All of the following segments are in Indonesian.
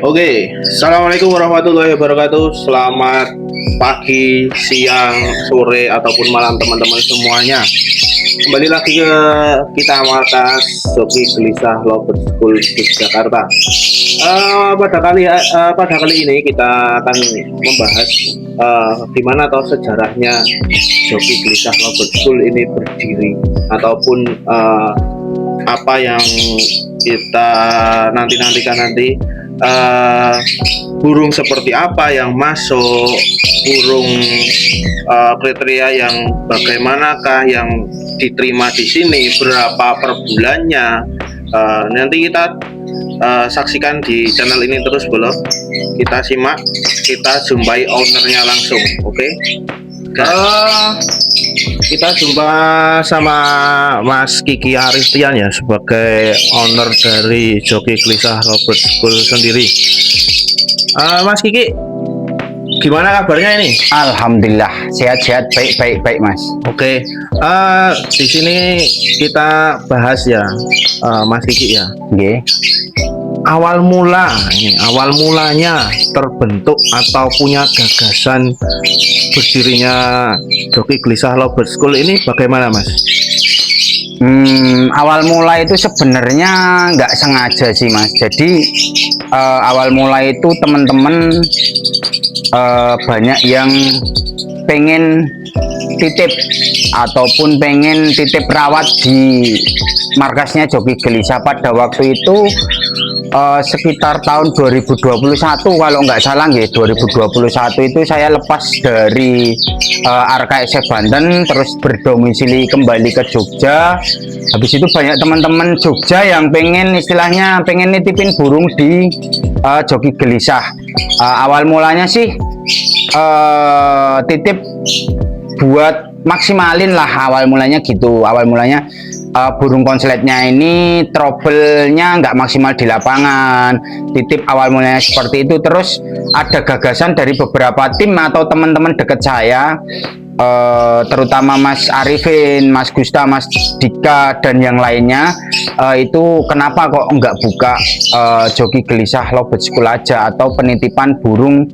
Oke, assalamualaikum warahmatullahi wabarakatuh. Selamat pagi, siang, sore ataupun malam teman-teman semuanya. Kembali lagi ke kita markas Joki Gelisah Lovers School Yogyakarta. Pada kali ini kita akan membahas gimana atau sejarahnya Joki Gelisah Lovers School ini berdiri ataupun apa yang kita nantikan nanti. Burung seperti apa yang masuk, burung kriteria yang bagaimanakah yang diterima di sini, berapa per bulannya, nanti kita saksikan di channel ini terus belum kita simak, kita jumpai ownernya langsung. Oke. Kita jumpa sama Mas Kiki Aristian ya, sebagai owner dari Joki Gelisah Lovers School sendiri. Mas Kiki, gimana kabarnya ini? Alhamdulillah, sehat-sehat, baik Mas. Oke, di sini kita bahas ya, Mas Kiki ya. Oke. Awal mulanya terbentuk atau punya gagasan berdirinya Joki Gelisah Lovers School ini bagaimana, Mas? Awal mula itu sebenarnya nggak sengaja sih, Mas. Jadi awal mula itu teman-teman banyak yang pengen titip ataupun pengen titip rawat di markasnya Joki Gelisah. Pada waktu itu sekitar tahun 2021 kalau nggak salah ya, 2021 itu saya lepas dari RKSF Banten terus berdomisili kembali ke Jogja. Habis itu banyak teman-teman Jogja yang pengen istilahnya pengen nitipin burung di Joki Gelisah. Awal mulanya sih titip buat maksimalin lah, awal mulanya gitu. Awal mulanya burung konsletnya ini trouble-nya nggak maksimal di lapangan, titip awal mulanya seperti itu. Terus ada gagasan dari beberapa tim atau teman-teman deket saya, terutama Mas Arifin, Mas Gusta, Mas Dika dan yang lainnya, itu kenapa kok nggak buka Joki Gelisah Lovers School aja, atau penitipan burung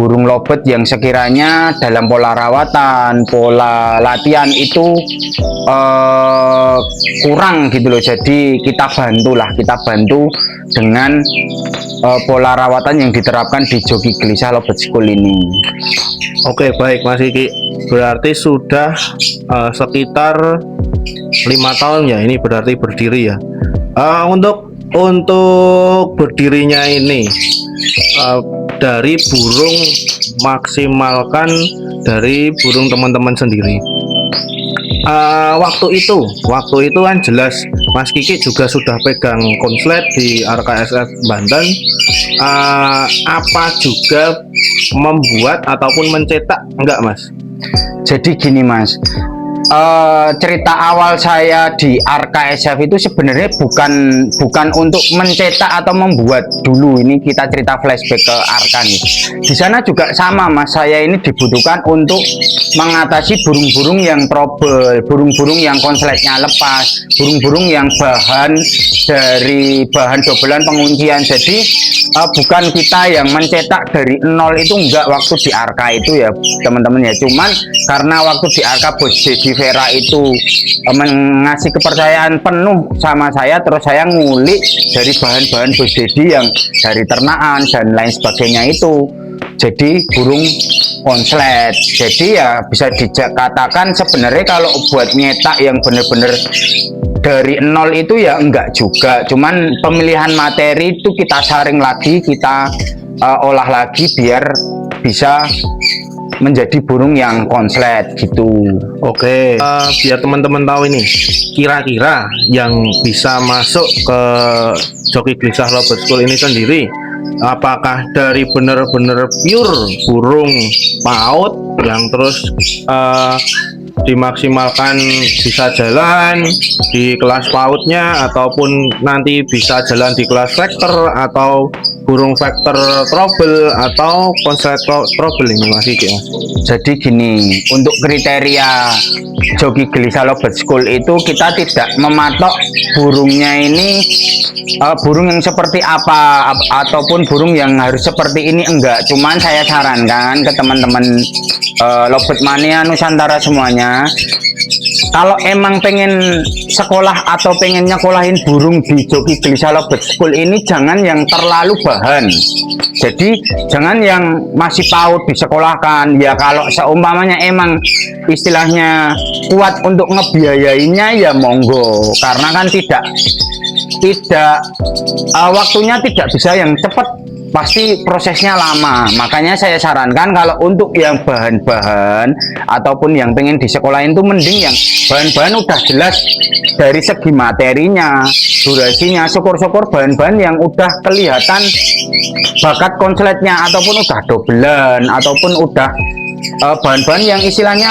lobet yang sekiranya dalam pola rawatan, pola latihan itu kurang gitu loh. Jadi kita bantu dengan pola rawatan yang diterapkan di Joki Gelisah Lovers School ini. Oke, baik Mas Kiki, berarti sudah sekitar 5 tahun ya ini berarti berdiri ya. Untuk berdirinya ini dari burung, maksimalkan dari burung teman-teman sendiri. Waktu itu kan jelas Mas Kiki juga sudah pegang konslet di RKSF Banten. Apa juga membuat ataupun mencetak enggak, Mas? Jadi gini, Mas, cerita awal saya di RKSF itu sebenarnya bukan untuk mencetak atau membuat dulu. Ini kita cerita flashback ke RK nih. Di sana juga sama, Mas, saya ini dibutuhkan untuk mengatasi burung-burung yang trouble, burung-burung yang konsletnya lepas, burung-burung yang bahan dobelan penguncian. Jadi bukan kita yang mencetak dari nol, itu enggak waktu di RK itu ya teman-teman ya. Cuman karena waktu di RK Bos Dedi Vera itu mengasih kepercayaan penuh sama saya, terus saya ngulik dari bahan-bahan Bos Dedi yang dari ternakan dan lain sebagainya itu jadi burung konslet. Jadi ya bisa dikatakan sebenarnya kalau buat nyetak yang bener-bener dari nol itu ya enggak juga, cuman pemilihan materi itu kita saring lagi, kita olah lagi biar bisa menjadi burung yang konslet gitu. Oke, biar teman-teman tahu ini, kira-kira yang bisa masuk ke Joki Gelisah Lovers School ini sendiri, apakah dari bener-bener pure burung PAUD yang terus dimaksimalkan bisa jalan di kelas PAUD-nya ataupun nanti bisa jalan di kelas vektor atau burung vektor trouble atau konslet trouble ini Mas Kiki Mas. Jadi gini, untuk kriteria joki Gelisah Lovebird School itu kita tidak mematok burungnya ini burung yang seperti apa ataupun burung yang harus seperti ini, enggak. Cuman saya sarankan ke teman-teman Lovebird Mania Nusantara semuanya, kalau emang pengen sekolah atau pengen nyekolahin burung di joki Gelisah Lovebird School ini, jangan yang terlalu bahan. Jadi jangan yang masih PAUD disekolahkan. Ya kalau seumpamanya emang istilahnya kuat untuk ngebiayainya ya monggo, karena kan tidak waktunya tidak bisa yang cepat, pasti prosesnya lama. Makanya saya sarankan kalau untuk yang bahan-bahan ataupun yang pengen disekolahin itu mending yang bahan-bahan udah jelas dari segi materinya, durasinya. Syukur-syukur bahan-bahan yang udah kelihatan bakat konsletnya ataupun udah dobelan ataupun udah bahan-bahan yang istilahnya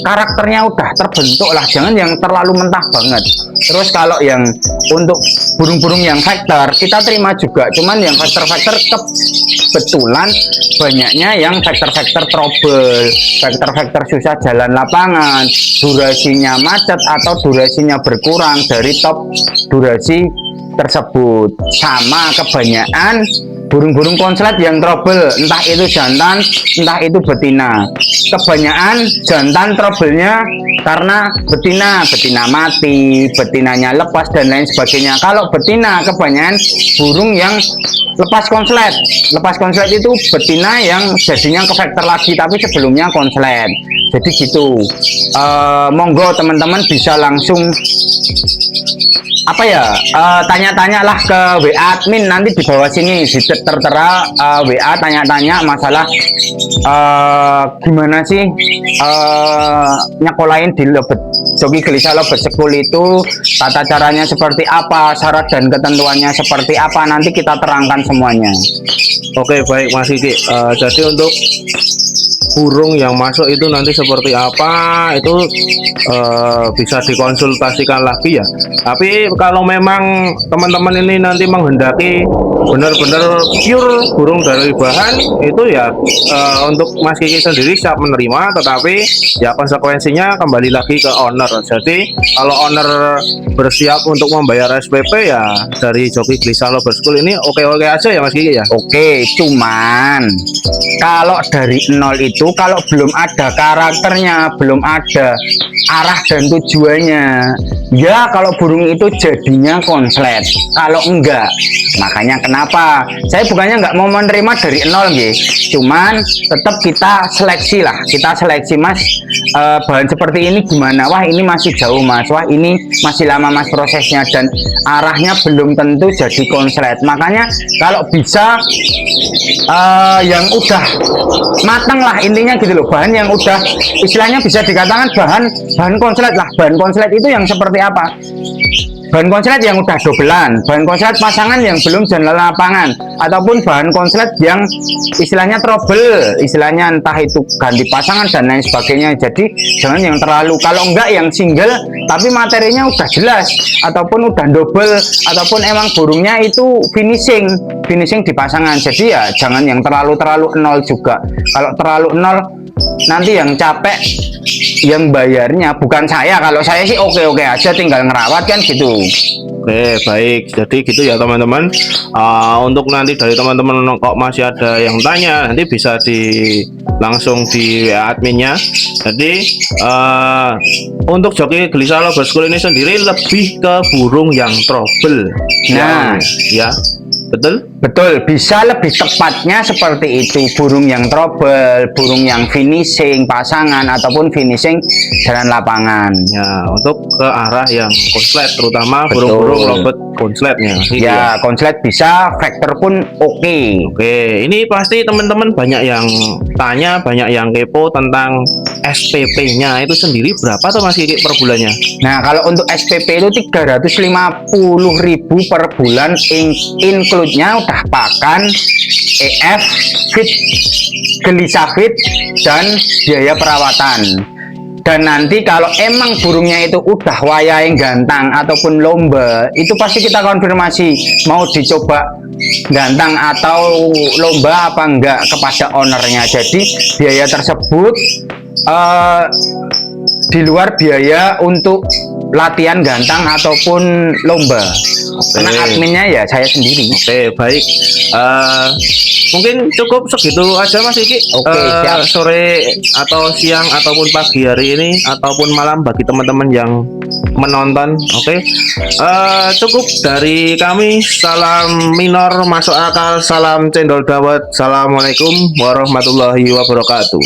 karakternya udah terbentuk lah, jangan yang terlalu mentah banget. Terus kalau yang untuk burung-burung yang vektor kita terima juga, cuman yang vektor-vektor kebetulan banyaknya yang vektor-vektor trouble, vektor-vektor susah jalan lapangan, durasinya macet atau durasinya berkurang dari top durasi tersebut. Sama kebanyakan burung-burung konslet yang trouble, entah itu jantan entah itu betina. Kebanyakan jantan troublenya karena betina mati, betinanya lepas dan lain sebagainya. Kalau betina kebanyakan burung yang lepas konslet itu betina yang jadinya ke vektor lagi tapi sebelumnya konslet. Jadi gitu. Monggo teman-teman bisa langsung tanya-tanyalah ke WA admin nanti di bawah sini, di tertera WA, tanya-tanya masalah gimana sih nyekolahin di joki Gelisah Lovebird School itu, tata caranya seperti apa, syarat dan ketentuannya seperti apa, nanti kita terangkan semuanya. Oke, baik Mas Kiki. Jadi untuk burung yang masuk itu nanti seperti apa itu bisa dikonsultasikan lagi ya. Tapi kalau memang teman-teman ini nanti menghendaki benar-benar pure burung dari bahan itu ya, untuk Mas Kiki sendiri siap menerima, tetapi ya konsekuensinya kembali lagi ke owner. Jadi kalau owner bersiap untuk membayar SPP ya dari joki Gelisah Lovebird School ini oke-oke aja ya Mas Kiki ya. Oke, cuman kalau dari nol itu, kalau belum ada karakternya, belum ada arah dan tujuannya, ya kalau burung itu jadinya konslet. Kalau enggak, makanya kenapa saya bukannya nggak mau menerima dari nol guys, cuman tetap kita seleksi lah, Mas, bahan seperti ini gimana, wah ini masih jauh Mas, wah ini masih lama Mas prosesnya dan arahnya belum tentu jadi konslet. Makanya kalau bisa yang udah matang lah intinya gitu loh, bahan yang udah istilahnya bisa dikatakan bahan konslet lah. Bahan konslet itu yang seperti apa? Bahan konslet yang udah dobelan, bahan konslet pasangan yang belum jalan lapangan, ataupun bahan konslet yang istilahnya trouble, istilahnya entah itu ganti pasangan dan lain sebagainya. Jadi jangan yang terlalu, kalau enggak yang single tapi materinya udah jelas, ataupun udah double, ataupun emang burungnya itu finishing di pasangan. Jadi ya jangan yang terlalu nol juga. Kalau terlalu nol nanti yang capek yang bayarnya bukan saya. Kalau saya sih oke-oke aja, tinggal ngerawat kan gitu. Oke, baik. Jadi gitu ya teman-teman. Untuk nanti dari teman-teman kok masih ada yang tanya, nanti bisa langsung di WA adminnya. Jadi untuk joki Gelisah Lovebird School ini sendiri lebih ke burung yang trouble. Nah, ya. Betul, bisa lebih tepatnya seperti itu, burung yang trouble, burung yang finishing pasangan ataupun finishing jalan lapangan. Ya, untuk ke arah yang konslet, terutama burung-burung lovebird konsletnya. Ya, konslet bisa, vektor pun oke. Oke, ini pasti teman-teman banyak yang tanya, banyak yang kepo tentang SPP-nya itu sendiri berapa tuh Mas Kiki per bulannya? Nah, kalau untuk SPP itu 350.000 per bulan, include-nya udah pakan, EF, feed, Gelisah feed, dan biaya perawatan. Dan nanti kalau emang burungnya itu udah wayahe gantang ataupun lomba, itu pasti kita konfirmasi mau dicoba gantang atau lomba apa enggak kepada ownernya. Jadi biaya tersebut di luar biaya untuk latihan gantang ataupun lomba. Karena adminnya ya saya sendiri. Oke, baik. Mungkin cukup segitu aja Mas Iki. Oke, siap. Sore atau siang ataupun pagi hari ini ataupun malam bagi teman-teman yang menonton. Oke. Cukup dari kami. Salam minor masuk akal, salam cendol dawet. Assalamualaikum warahmatullahi wabarakatuh.